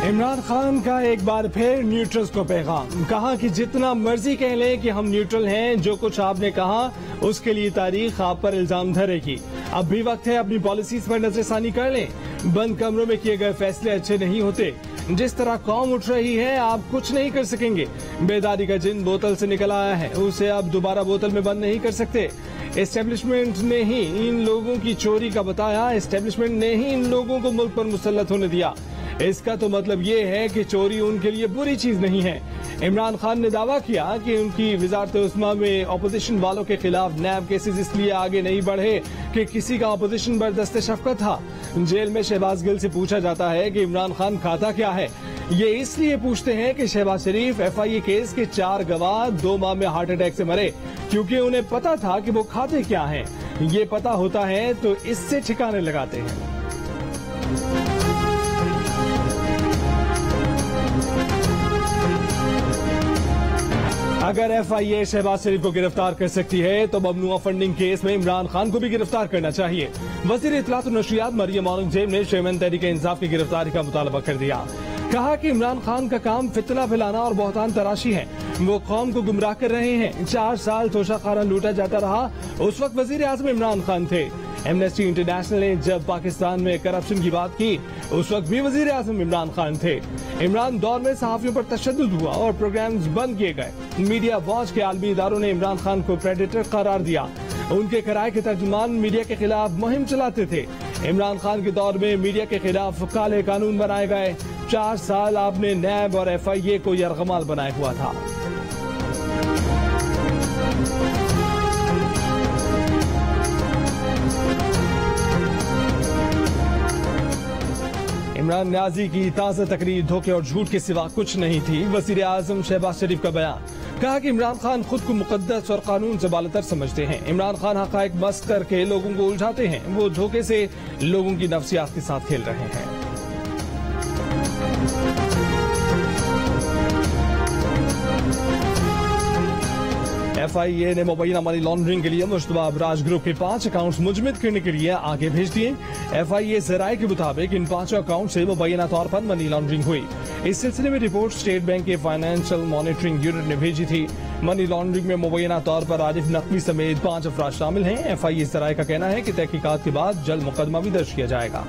इमरान खान का एक बार फिर न्यूट्रल्स को पैगाम, कहा कि जितना मर्जी कह लें कि हम न्यूट्रल हैं, जो कुछ आपने कहा उसके लिए तारीख आप पर इल्जाम धरेगी। अब भी वक्त है अपनी पॉलिसीज पर नजरसानी कर लें। बंद कमरों में किए गए फैसले अच्छे नहीं होते। जिस तरह कौम उठ रही है आप कुछ नहीं कर सकेंगे। बेदारी का जिन बोतल से निकल आया है उसे आप दोबारा बोतल में बंद नहीं कर सकते। एस्टेब्लिशमेंट ने ही इन लोगों की चोरी का बताया, एस्टेब्लिशमेंट ने ही इन लोगों को मुल्क पर मुसल्लत होने दिया। इसका तो मतलब ये है कि चोरी उनके लिए बुरी चीज नहीं है। इमरान खान ने दावा किया कि उनकी वजारत उस्मा में अपोजिशन वालों के खिलाफ नैब केसेस इसलिए आगे नहीं बढ़े कि किसी का अपोजिशन पर दस्ते शफकत था। जेल में शहबाज गिल से पूछा जाता है कि इमरान खान खाता क्या है। ये इसलिए पूछते हैं कि शहबाज शरीफ FIA केस के 4 गवाह 2 माह में हार्ट अटैक से मरे, क्योंकि उन्हें पता था कि वो खाते क्या हैं। ये पता होता है तो इससे ठिकाने लगाते हैं। अगर FIA शहबाज शरीफ को गिरफ्तार कर सकती है तो ममनुआ फंडिंग केस में इमरान खान को भी गिरफ्तार करना चाहिए। वजीर इत्तलात और नशरियात मरियम औरंगजेब ने चेयरमैन तहरीक-ए-इंसाफ की गिरफ्तारी का मुतालबा कर दिया। कहा कि इमरान खान का काम फितना फैलाना और बहतान तराशी है। वो कौम को गुमराह कर रहे हैं। 4 साल तोशाखाना लूटा जाता रहा, उस वक्त वजीर आजम इमरान खान थे। एमनेस्टी इंटरनेशनल ने जब पाकिस्तान में करप्शन की बात की उस वक्त भी वजीर आजम इमरान खान थे। इमरान दौर में सहाफियों पर तशद्दुद हुआ और प्रोग्राम्स बंद किए गए। मीडिया वॉच के आलमी इदारों ने इमरान खान को प्रेडेटर करार दिया। उनके किराए के तर्जुमान मीडिया के खिलाफ मुहिम चलाते थे। इमरान खान के दौर में मीडिया के खिलाफ काले कानून बनाए गए। 4 साल आपने नैब और FIA को यरगमाल बनाया हुआ था। इमरान न्याजी की ताज़ा तकरीर धोखे और झूठ के सिवा कुछ नहीं थी। वजीर आजम शहबाज शरीफ का बयान, कहा कि इमरान खान खुद को मुकद्दस और कानून से बालतर समझते हैं। इमरान खान हक़ाइक़ मस्त करके लोगों को उलझाते हैं। वो धोखे से लोगों की नफ्सियात के साथ खेल रहे हैं। FIA ने मुबैना मनी लॉन्ड्रिंग के लिए मुश्तबा अबराज ग्रुप के 5 अकाउंट्स मुजम्मद करने के लिए आगे भेज दिए। FIA ज़राए के मुताबिक इन 5 अकाउंट से मुबैना तौर पर मनी लॉन्ड्रिंग हुई। इस सिलसिले में रिपोर्ट स्टेट बैंक के फाइनेंशियल मॉनिटरिंग यूनिट ने भेजी थी। मनी लॉन्ड्रिंग में मुबैना तौर पर आरिफ नकवी समेत 5 अफराद शामिल हैं। FIA ज़राए का कहना है कि तहकीकात के बाद जल्द मुकदमा भी दर्ज किया जाएगा।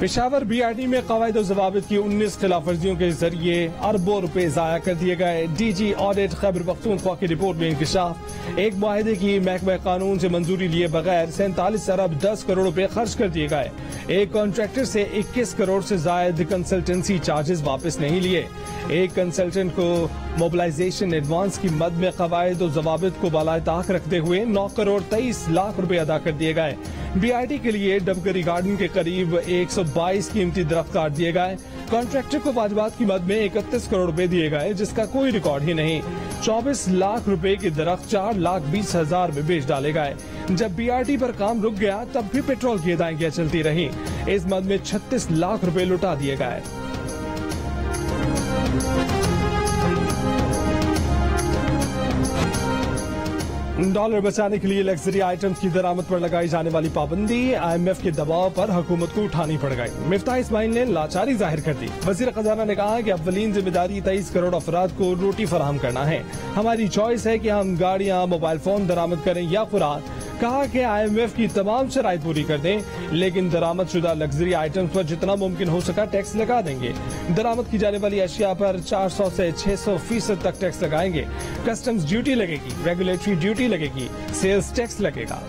पेशावर BRD में कवायद और ज़वाबित की 19 खिलाफ वर्जियों के जरिए अरबों रुपए जाया कर दिए गए। DG ऑडिट खैबर पख्तूनख्वा की रिपोर्ट में इंकशाफ, एक मुआहदे की महकमा कानून से मंजूरी लिए बगैर 47 अरब 10 करोड़ रुपए खर्च कर दिए गए। एक कॉन्ट्रैक्टर से 21 करोड़ से जायद कंसल्टेंसी चार्जेस वापस नहीं लिए। एक कंसल्टेंट को मोबिलाइजेशन एडवांस की मद में कवायद और ज़वाबित को बालाए ताक रखते हुए 9 करोड़ 23 लाख रुपए अदा कर दिए गए। BRD के लिए डबगरी गार्डन के करीब 122 कीमती दरख्त काट दिए गए। कॉन्ट्रैक्टर को वाजबात की मद में 31 करोड़ रुपए दिए गए, जिसका कोई रिकॉर्ड ही नहीं। 24 लाख रुपए के दरख्त 4,20,000 में बेच डाले गए। जब BRD पर काम रुक गया तब भी पेट्रोल की अदायगियां चलती रही। इस मद में 36 लाख रुपए लुटा दिए गए। डॉलर बचाने के लिए लग्जरी आइटम्स की दरामद पर लगाई जाने वाली पाबंदी IMF के दबाव पर हुकूमत को उठानी पड़ गई। मिफ्ताह इस्माइल ने लाचारी जाहिर कर दी। वजीर खजाना ने कहा कि अव्वलीन जिम्मेदारी 23 करोड़ अफराद को रोटी फराहम करना है। हमारी चॉइस है कि हम गाड़ियां, मोबाइल फोन दरामद करें या खुराक। कहा कि IMF की तमाम शराइत पूरी कर दें, लेकिन दरामद शुदा लग्जरी आइटम्स पर जितना मुमकिन हो सका टैक्स लगा देंगे। दरामद की जाने वाली अशिया पर 400 से 600% तक टैक्स लगाएंगे। कस्टम्स ड्यूटी लगेगी, रेगुलेटरी ड्यूटी लगेगी, सेल्स टैक्स लगेगा।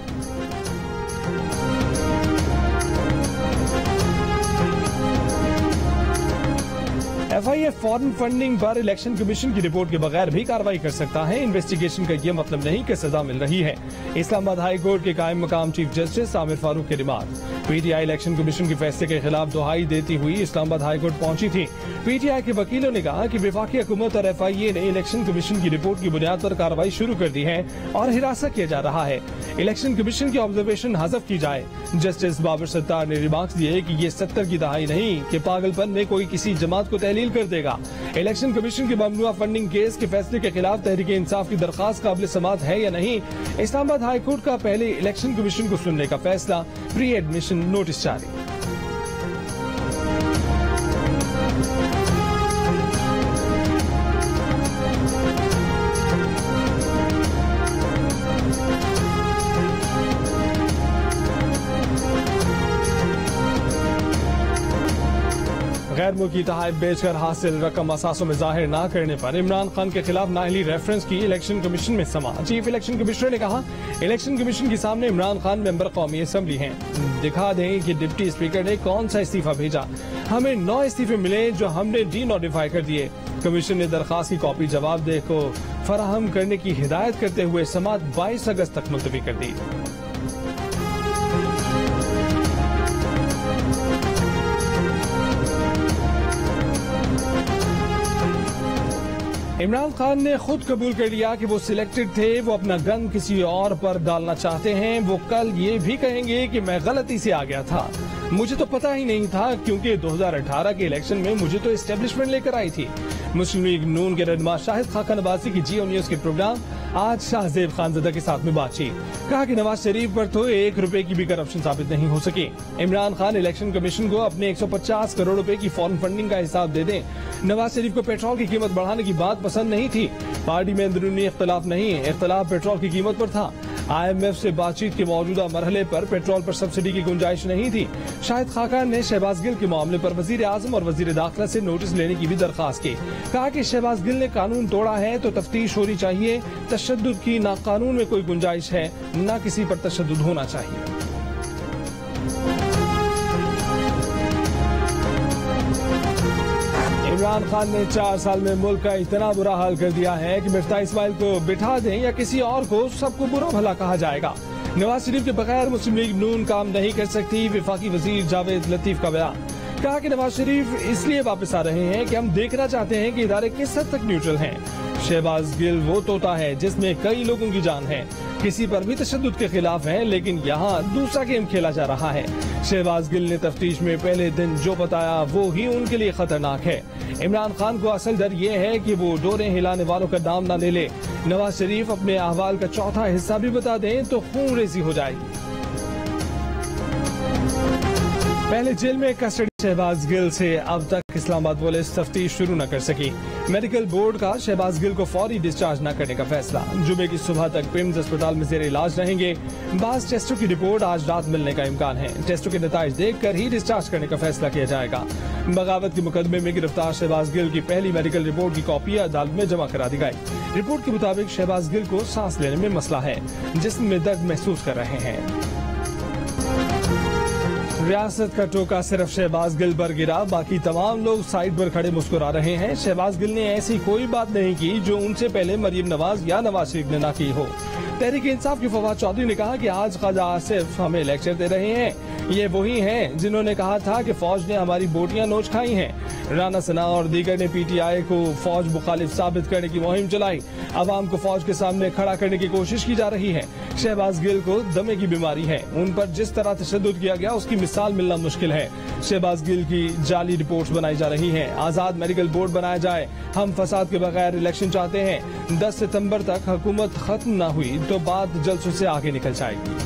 FIA फॉरेन फंडिंग पर इलेक्शन कमीशन की रिपोर्ट के बगैर भी कार्रवाई कर सकता है। इन्वेस्टिगेशन का ये मतलब नहीं कि सजा मिल रही है। इस्लामाबाद हाई कोर्ट के कायम मकाम चीफ जस्टिस आमिर फारूक की रिमार्क, PTI इलेक्शन कमीशन के फैसले के खिलाफ दुहाई देती हुई इस्लामाबाद हाई कोर्ट पहुंची थी। PTI के वकीलों ने कहा कि वफाकी हुकूमत और FIA ने इलेक्शन कमीशन की रिपोर्ट की बुनियाद पर कार्रवाई शुरू कर दी है और हिरासत किया जा रहा है। इलेक्शन कमीशन की ऑब्जर्वेशन हज़फ की जाए। जस्टिस बाबर सत्तार ने रिमार्क्स दिए कि ये 70 की दहाई नहीं कि पागलपन में कोई किसी जमात को तहलील तब्दील कर देगा। इलेक्शन कमीशन के ममनुआ फंडिंग केस के फैसले के खिलाफ तहरीक इंसाफ की दरखास्त काबिल समाअत है या नहीं। इस्लामाबाद हाई कोर्ट का पहले इलेक्शन कमीशन को सुनने का फैसला, प्री एडमिशन नोटिस जारी। गैर मुल्की तहफ़ बेचकर हासिल रकम असासों में जाहिर न करने पर इमरान खान के खिलाफ नाअहली रेफरेंस की इलेक्शन कमीशन में समा। चीफ इलेक्शन कमिश्नर ने कहा, इलेक्शन कमीशन के सामने इमरान खान मेंबर कौमी असम्बली हैं। दिखा दें कि डिप्टी स्पीकर ने कौन सा इस्तीफा भेजा। हमें 9 इस्तीफे मिले जो हमने डी नोटिफाई कर दिए। कमीशन ने दरखास्त की कॉपी जवाबदेह को फराहम करने की हिदायत करते हुए समाअत 22 अगस्त तक मुलतवी कर दी। इमरान खान ने खुद कबूल कर लिया कि वो सिलेक्टेड थे, वो अपना गन किसी और पर डालना चाहते हैं। वो कल ये भी कहेंगे कि मैं गलती से आ गया था, मुझे तो पता ही नहीं था, क्योंकि 2018 के इलेक्शन में मुझे तो एस्टेब्लिशमेंट लेकर आई थी। मुस्लिम लीग नून के रहनुमा शाहिद खाका नवाजी की जियो न्यूज के प्रोग्राम आज शाहजेब खानजदा के साथ में बातचीत। कहा कि नवाज शरीफ पर तो 1 रुपए की भी करप्शन साबित नहीं हो सकी। इमरान खान इलेक्शन कमीशन को अपने 150 करोड़ रुपए की फॉरेन फंडिंग का हिसाब दे दें। नवाज शरीफ को पेट्रोल की कीमत बढ़ाने की बात पसंद नहीं थी। पार्टी में अंदरूनी इख्तलाफ नहीं, इख्तलाफ पेट्रोल की कीमत पर था। IMF से बातचीत के मौजूदा मरहले पर पेट्रोल पर सब्सिडी की गुंजाइश नहीं थी। शाहिद खाका ने शहबाज गिल के मामले पर वजीर आजम और वजीर दाखिला से नोटिस लेने की भी दरखास्त की। कहा कि शहबाज गिल ने कानून तोड़ा है तो तफ्तीश होनी चाहिए। तशद्दुद की ना कानून में कोई गुंजाइश है, न किसी पर तशद्दुद होना चाहिए। इमरान खान ने 4 साल में मुल्क का इतना बुरा हाल कर दिया है कि मिफ्ता इस्माइल को बिठा दें या किसी और को, सबको बुरा भला कहा जाएगा। नवाज शरीफ के बगैर मुस्लिम लीग नून काम नहीं कर सकती। वफाकी वजीर जावेद लतीफ का बयान। कहा कि नवाज शरीफ इसलिए वापस आ रहे हैं कि हम देखना चाहते हैं कि इदारे किस हद तक न्यूट्रल हैं। शहबाज गिल वो तोता है जिसमें कई लोगों की जान है, किसी पर भी तशद्दुद के खिलाफ है, लेकिन यहाँ दूसरा गेम खेला जा रहा है। शहबाज गिल ने तफ्तीश में पहले दिन जो बताया वो ही उनके लिए खतरनाक है। इमरान खान को असल डर ये है कि वो डोरे हिलाने वालों का नाम न ले ले। नवाज शरीफ अपने अहवाल का चौथा हिस्सा भी बता दें तो खून रेजी हो जाएगी। पहले जेल में कस्टडी शहबाज गिल से अब तक इस्लामाबाद पुलिस तफ्तीश शुरू न कर सकी। मेडिकल बोर्ड का शहबाज गिल को फौरी डिस्चार्ज न करने का फैसला। जुमे की सुबह तक पिम्स अस्पताल में जेर इलाज रहेंगे। बास टेस्टों की रिपोर्ट आज रात मिलने का इम्कान है। टेस्टों के नताइज देखकर ही डिस्चार्ज करने का फैसला किया जाएगा। बगावत के मुकदमे में गिरफ्तार शहबाज गिल की पहली मेडिकल रिपोर्ट की कॉपी अदालत में जमा करा दी गई। रिपोर्ट के मुताबिक शहबाज गिल को सांस लेने में मसला है, जिस्म में दर्द महसूस कर रहे हैं। रियासत का टोका सिर्फ शहबाज गिल पर गिरा, बाकी तमाम लोग साइड पर खड़े मुस्कुरा रहे हैं। शहबाज गिल ने ऐसी कोई बात नहीं की जो उनसे पहले मरियम नवाज या नवाज शरीफ ने ना की हो। तहरीक इंसाफ के फवाद चौधरी ने कहा कि आज ख्वाजा आसिफ हमें लेक्चर दे रहे हैं। ये वही हैं जिन्होंने कहा था कि फौज ने हमारी बोटियां नोच खाई हैं। राना सना और दीगर ने PTI को फौज मुखालिफ साबित करने की मुहिम चलाई। अवाम को फौज के सामने खड़ा करने की कोशिश की जा रही है। शहबाज गिल को दमे की बीमारी है, उन पर जिस तरह तशद्दुद किया गया उसकी मिसाल मिलना मुश्किल है। शहबाज गिल की जाली रिपोर्ट्स बनाई जा रही हैं। आजाद मेडिकल बोर्ड बनाया जाए। हम फसाद के बगैर इलेक्शन चाहते हैं। 10 सितंबर तक हुकूमत खत्म न हुई तो बात जल्सों से आगे निकल जाएगी।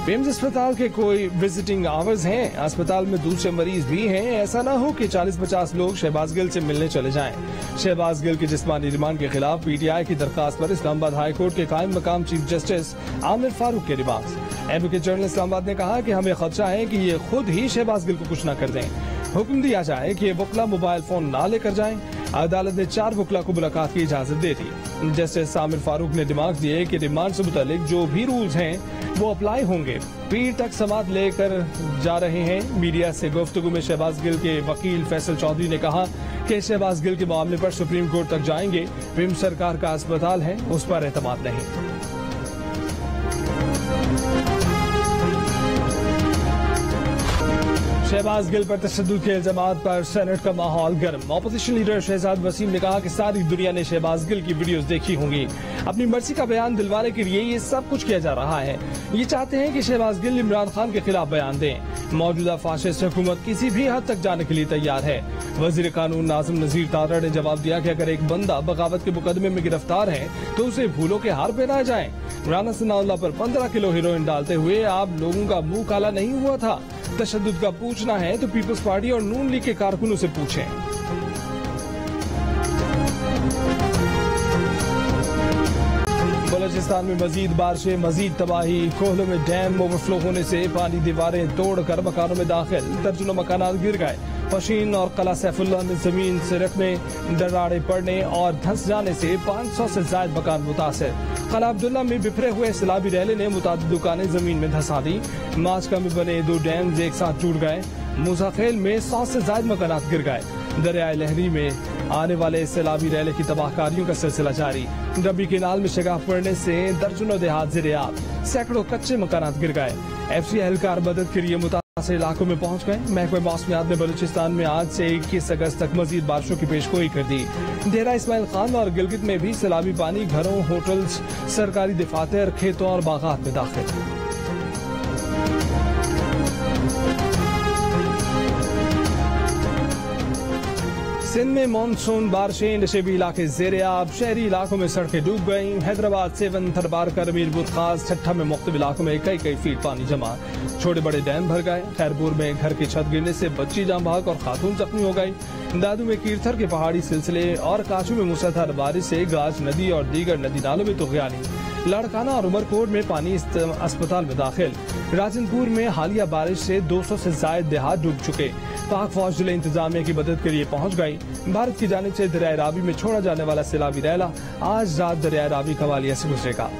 पिम्स अस्पताल के कोई विजिटिंग आवर्स हैं? अस्पताल में दूसरे मरीज भी हैं। ऐसा ना हो कि 40-50 लोग शहबाज गिल से मिलने चले जाएं। शहबाज गिल के जिस्मानी रिमांड के खिलाफ PTI की दरखास्त पर इस्लामाबाद हाई कोर्ट के कायम मकाम चीफ जस्टिस आमिर फारूक के रिमार्क्स। एडवोकेट जनरल इस्लामाबाद ने कहा कि हमें खदशा है कि ये खुद ही शहबाज गिल को कुछ न कर दें। हुक्म दिया जाए कि ये वकला मोबाइल फोन ना लेकर जाएं। अदालत ने 4 वकला को मुलाकात की इजाजत दे दी। जस्टिस आमिर फारूक ने दिमाग दिए कि रिमांड से मुतालिक जो भी रूल्स हैं वो अप्लाई होंगे। पीर तक समात लेकर जा रहे हैं। मीडिया से गुफ्तगू में शहबाज गिल के वकील फैसल चौधरी ने कहा कि शहबाज गिल के मामले पर सुप्रीम कोर्ट तक जाएंगे। पिम्स सरकार का अस्पताल है, उस पर एतमाद नहीं। शहबाज गिल पर तशद्दुद के इल्जामात पर सेनेट का माहौल गर्म। ऑपोजिशन लीडर शहजाद वसीम ने कहा कि सारी दुनिया ने शहबाज गिल की वीडियोस देखी होंगी। अपनी मर्जी का बयान दिलवाने के लिए ये सब कुछ किया जा रहा है। ये चाहते हैं कि शहबाज गिल इमरान खान के खिलाफ बयान दें। मौजूदा फाशिस्ट हुकूमत किसी भी हद तक जाने के लिए तैयार है। वजीर कानून नाज़िम नज़ीर तारा ने जवाब दिया कि अगर एक बंदा बगावत के मुकदमे में गिरफ्तार है तो उसे भूलों के हार पहनाए जाएं। राना सनाउल्लाह पर 15 किलो हेरोइन डालते हुए आप लोगों का मुंह काला नहीं हुआ था। तशद्दुद का पूछना है तो पीपल्स पार्टी और नून लीग के कारकुनों से पूछें। बलूचिस्तान में मजीद बारिशें, मजीद तबाही। कोहलों में डैम ओवरफ्लो होने से पानी दीवारें तोड़कर मकानों में दाखिल। दर्जनों मकानात गिर गए। पशीन और कला सैफुल्लाह में जमीन सड़कने, दरारें पड़ने और धंस जाने से 500 से ज्यादा मकान मुतासर। कला अब्दुल्ला में बिखरे हुए सैलाबी रैले ने मुतादिद दुकानें जमीन में धंसा दी। माचका में बने 2 डैम एक साथ टूट गए। मुजाखेल में 100 से ज्यादा मकानात गिर गए। दरियाए लहरी में आने वाले सैलाबी रैले की तबाहकारियों का सिलसिला जारी। रबी केनाल में शगाफ पड़ने से दर्जनों देहात ज़ेर-ए-आब। सैकड़ों कच्चे मकानात गिर गए। एफसी एहलकार मदद के लिए मुतासिर इलाकों में पहुंच गए। महकमा मौसमियात ने बलूचिस्तान में आज से 21 अगस्त तक मजीद बारिशों की पेशगोई कर दी। डेरा इस्माइल खान और गिलगित में भी सैलाबी पानी घरों, होटल्स, सरकारी दफातर, खेतों और बागात में दाखिल। सिंध में मानसून बारिशें, नशेबी इलाके ज़ेर-ए-आब। शहरी इलाकों में सड़कें डूब गईं। हैदराबाद, सेवन, थरबारकर, मीरपुर खास, छठा में मुख्तलिफ इलाकों में कई फीट पानी जमा। छोटे बड़े डैम भर गए। खैरपुर में घर की छत गिरने से बच्ची जाम बहक और खातून जख्मी हो गई। दादू में कीरथर के पहाड़ी सिलसिले और काचू में मूसलाधार बारिश से गाज नदी और दीगर नदी नालों में तुगयानी। लाड़काना और उमरकोट में पानी अस्पताल में दाखिल। राजनपुर में हालिया बारिश से 200 से ज्यादा देहात डूब चुके। पाक फौज जिले इंतजामिया की मदद के लिए पहुंच गई। भारत की जानिब से दरियाए रावी में छोड़ा जाने वाला सैलाबी रैला आज रात दरियाए रावी कवालिया से गुजरेगा।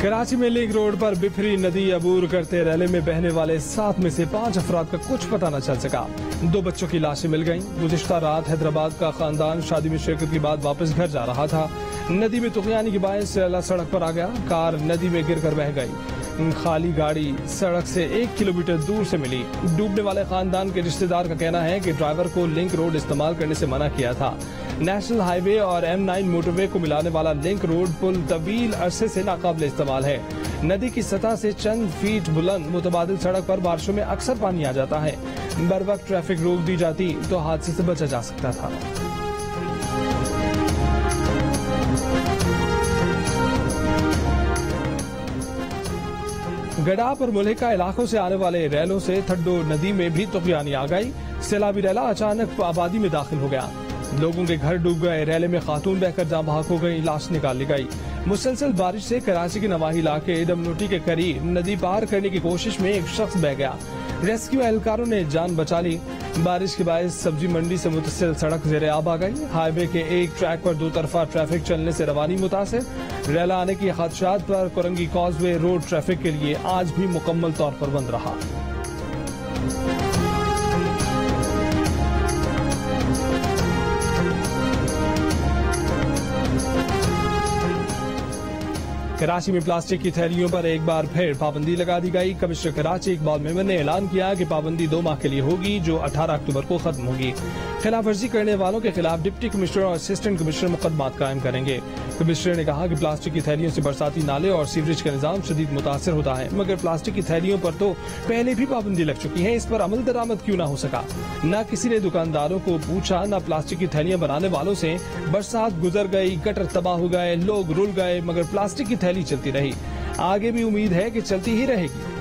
कराची में लिंक रोड पर बिफरी नदी अबूर करते रैले में बहने वाले 7 में से 5 अफराद का कुछ पता न चल सका। 2 बच्चों की लाशें मिल गईं। गुज़िश्ता रात हैदराबाद का खानदान शादी में शिरकत के बाद वापस घर जा रहा था। नदी में तुगयानी के बायस रैला सड़क पर आ गया। कार नदी में गिरकर बह गई। खाली गाड़ी सड़क से 1 किलोमीटर दूर से मिली। डूबने वाले खानदान के रिश्तेदार का कहना है कि ड्राइवर को लिंक रोड इस्तेमाल करने से मना किया था। नेशनल हाईवे और M9 मोटरवे को मिलाने वाला लिंक रोड पुल तवील अरसे से नाकाबिल इस्तेमाल है। नदी की सतह से चंद फीट बुलंद मुतबादिल सड़क पर बारिशों में अक्सर पानी आ जाता है। बर वक्त ट्रैफिक रोक दी जाती तो हादसे से बचा जा सकता था। गडाप और मुल्हिका इलाकों से आने वाले रैलों से थड्डो नदी में भी तुगयानी आ गई। सैलाबी रैला अचानक आबादी में दाखिल हो गया। लोगों के घर डूब गए। रैले में खातून बहकर जाम बहक हो गई। लाश निकाल ली गई। मुसलसल बारिश से कराची के नवाही इलाके डमनोटी के करीब नदी पार करने की कोशिश में एक शख्स बह गया। रेस्क्यू एहलकारों ने जान बचा ली। बारिश के बायस सब्जी मंडी से मुतसिल सड़क ज़ेर-ए-आब आ गई। हाईवे के एक ट्रैक पर 2 तरफा ट्रैफिक चलने से रवानी मुतासिर। रैला आने की खदशात पर कुरंगी कॉजवे रोड ट्रैफिक के लिए आज भी मुकम्मल तौर पर बंद रहा। कराची में प्लास्टिक की थैलियों पर एक बार फिर पाबंदी लगा दी गई। कमिश्नर कराची इकबाल मेमन ने ऐलान किया कि पाबंदी 2 माह के लिए होगी, जो 18 अक्टूबर को खत्म होगी। खिलाफ वर्जी करने वालों के खिलाफ डिप्टी कमिश्नर और असिस्टेंट कमिश्नर मुकदमात कायम करेंगे। कमिश्नर ने कहा कि प्लास्टिक की थैलियों से बरसाती नाले और सीवरेज का निजाम शदीद मुतासर होता है, मगर प्लास्टिक की थैलियों पर तो पहले भी पाबंदी लग चुकी है। इस पर अमल दरामद क्यों न हो सका? न किसी ने दुकानदारों को पूछा, न प्लास्टिक की थैलियां बनाने वालों से। बरसात गुजर गई, गटर तबाह हो गए, लोग रुल गए, मगर प्लास्टिक की थैली चलती रही। आगे भी उम्मीद है कि चलती ही रहेगी।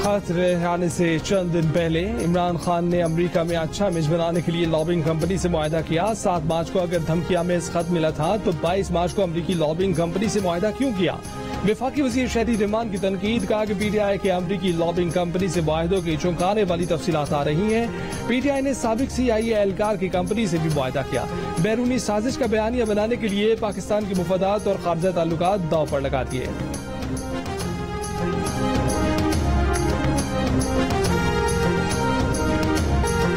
खतरे आने से चंद दिन पहले इमरान खान ने अमेरिका में अच्छा इमेज बनाने के लिए लॉबिंग कंपनी से मुआहदा किया। 7 मार्च को अगर धमकिया में इस खत मिला था तो 22 मार्च को अमेरिकी लॉबिंग कंपनी से मुआहदा क्यों किया? वफाकी वजीर शहरी रहमान की तनकीद। कहा कि PTI के अमरीकी लॉबिंग कंपनी से मुआहदों की चौंकाने वाली तफसीलात आ रही हैं। PTI ने साबिक CIA एहलकार की कंपनी से भी मुआहदा किया। बैरूनी साजिश का बयानिया बनाने के लिए पाकिस्तान के मुफादात और खारजा ताल्लुकात दांव पर लगा दिए।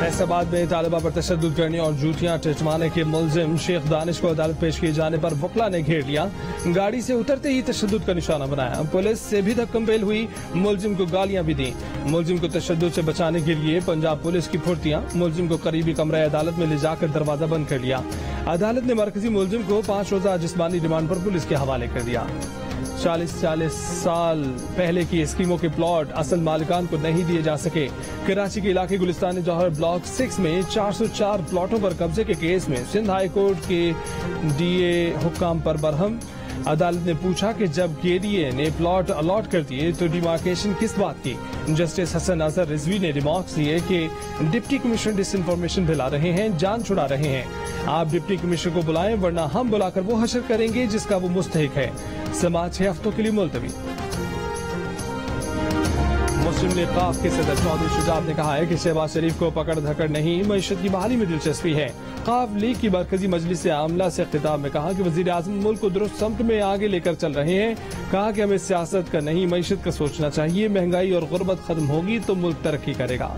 फैसलाबाद में तालिबा पर तशद्दुद करने और जूतियां टिटवाने के मुलजिम शेख दानिश को अदालत पेश किए जाने पर वकला ने घेर लिया। गाड़ी से उतरते ही तशद्दुद का निशाना बनाया। पुलिस से भी धक्कमपेल हुई, मुलजिम को गालियां भी दी। मुलजिम को तशद्दुद से बचाने के लिए पंजाब पुलिस की फुर्तियां। मुलजिम को करीबी कमरे अदालत में ले जाकर दरवाजा बंद कर लिया। अदालत ने मरकजी मुलजिम को 5 रोजा जिस्मानी रिमांड पर पुलिस के हवाले कर दिया। 40 साल पहले की स्कीमों के प्लॉट असल मालिकान को नहीं दिए जा सके। कराची के इलाके गुलिस्तान जौहर ब्लॉक 6 में 404 प्लॉटों पर कब्जे के केस में सिंध हाई कोर्ट के डीए हुक्म पर बरहम। अदालत ने पूछा कि जब केडीए ने प्लॉट अलॉट कर दिए तो डिमार्केशन किस बात की। जस्टिस हसन अजहर रिजवी ने रिमार्क्स दिए कि डिप्टी कमिश्नर डिसइंफॉर्मेशन फैला रहे हैं, जान छुड़ा रहे हैं। आप डिप्टी कमिश्नर को बुलाएं वरना हम बुलाकर वो हशर करेंगे जिसका वो मुस्तहिक है। समाज 6 हफ्तों के लिए मुलतवी। मुस्लिम लीग काफ के सदर चौधरी शुजात ने कहा है कि शहबाज शरीफ को पकड़ धकड़ नहीं, मईशत की बहाली में दिलचस्पी है। काफ लीग की मरकजी मजलिस आमला से खिताब में कहा कि वजीर आजम मुल्क को दुरुस्त समत में आगे लेकर चल रहे हैं। कहा कि हमें सियासत का नहीं मईशत का सोचना चाहिए। महंगाई और गुर्बत खत्म होगी तो मुल्क तरक्की करेगा।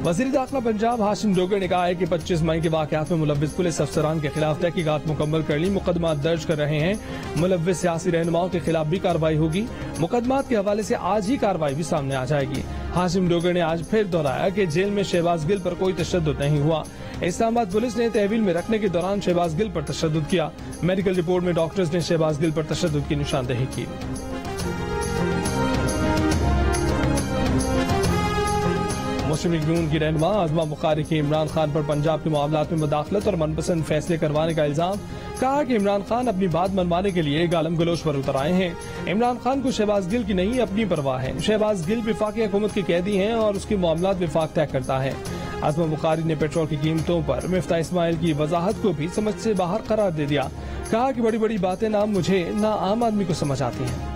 वज़ीर दाखिला पंजाब हाशिम डोगर ने कहा है कि 25 मई के वाकयात में मुलव्विस पुलिस अफसरान के खिलाफ तहकीकात मुकम्मल कर ली, मुकदमा दर्ज कर रहे हैं। मुलव्विस सियासी रहनुमाओं के खिलाफ भी कार्रवाई होगी। मुकदमात के हवाले से आज ही कार्रवाई भी सामने आ जाएगी। हाशिम डोगर ने आज फिर दोहराया कि जेल में शहबाज गिल पर कोई तशद्दुद नहीं हुआ। इस्लामाबाद पुलिस ने तहवील में रखने के दौरान शहबाज गिल पर तशद्दुद किया। मेडिकल रिपोर्ट में डॉक्टर्स ने शहबाज गिल पर तशद्दुद की निशानदेही की। मुस्लिम लीग नून की रहनुमा आजमा बुखारी के इमरान खान पर पंजाब के मामलात में मुदाखलत और मनपसंद फैसले करवाने का इल्जाम। कहा कि इमरान खान अपनी बात मनवाने के लिए गालम गलोच पर उतर आए हैं। इमरान खान को शहबाज गिल की नहीं अपनी परवाह है। शहबाज गिल विफाकी हुकूमत के कैदी हैं और उसके मामलात विफाक तय करता है। आजमा बुखारी ने पेट्रोल की कीमतों पर मिफ्ता इस्माइल की वजाहत को भी समझ से बाहर करार दे दिया। कहा कि बड़ी बड़ी बातें ना मुझे ना आम आदमी को समझ आती हैं।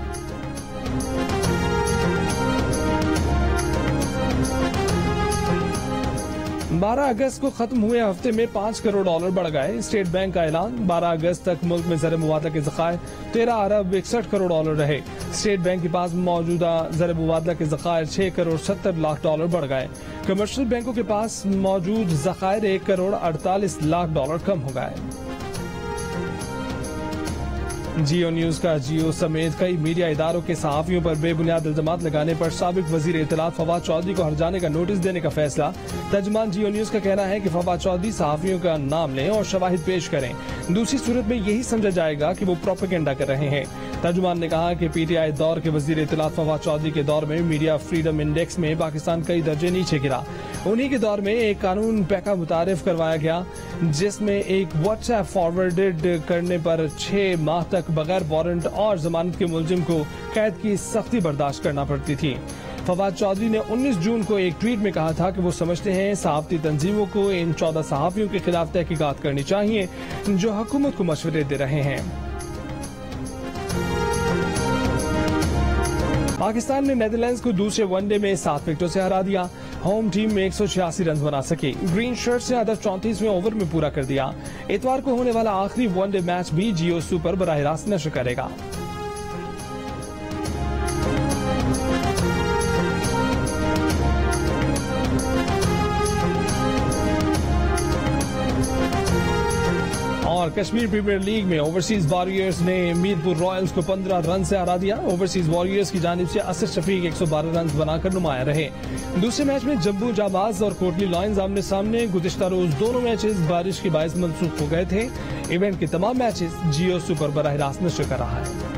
12 अगस्त को खत्म हुए हफ्ते में $5 करोड़ बढ़ गए। स्टेट बैंक का ऐलान। 12 अगस्त तक मुल्क में ज़र मुबादला के ज़खायर 13 अरब 61 करोड़ रहे। स्टेट बैंक के पास मौजूदा ज़र मुबादला के ज़खायर $6 करोड़ 70 लाख बढ़ गए। कमर्शियल बैंकों के पास मौजूद ज़खायर $1 करोड़ 48 लाख कम हो गए। जियो न्यूज का जियो समेत कई मीडिया इदारों के सहाफियों पर बेबुनियाद इल्जामात लगाने पर साबिक वजीर इत्तलात फवाद चौधरी को हरजाने का नोटिस देने का फैसला। तर्जुमान जियो न्यूज का कहना है कि फवाद चौधरी सहाफियों का नाम लें और शवाहिद पेश करें, दूसरी सूरत में यही समझा जाएगा कि वो प्रोपेगेंडा कर रहे हैं। तर्जुमान ने कहा कि पीटीआई दौर के वजीर इत्तलात फवाद चौधरी के दौर में मीडिया फ्रीडम इंडेक्स में पाकिस्तान कई दर्जे नीचे गिरा। उन्हीं के दौर में एक कानून पैका मुतारिफ करवाया गया जिसमें एक व्हाट्सएप फॉरवर्डेड करने पर 6 माह तक बगैर वारंट और जमानत के मुलजिम को कैद की सख्ती बर्दाश्त करना पड़ती थी। फवाद चौधरी ने 19 जून को एक ट्वीट में कहा था कि वो समझते हैं सहाफती तंजीमों को इन 14 सहाफियों के खिलाफ तहकीकात करनी चाहिए जो हुकूमत को मशवरे दे रहे हैं। पाकिस्तान ने नीदरलैंड्स को दूसरे वनडे में 7 विकेटों से हरा दिया। होम टीम में 186 रन बना सकी। ग्रीन शर्ट्स ने हदफ 34वें ओवर में पूरा कर दिया। इतवार को होने वाला आखिरी वनडे मैच भी जियो सुपर बराह रास्त नशर करेगा। और कश्मीर प्रीमियर लीग में ओवरसीज वॉरियर्स ने मीरपुर रॉयल्स को 15 रन से हरा दिया। ओवरसीज वॉरियर्स की जानिब से असद शफीक 112 रन बनाकर नुमाया रहे। दूसरे मैच में जम्मू जाबाज और कोटली लॉयंस आमने सामने। गुज़िश्ता रोज दोनों मैचेस बारिश के बायस मनसूख हो गए थे। इवेंट के तमाम मैचेस जियो सुपर बराह रास्त नशर कर रहा है।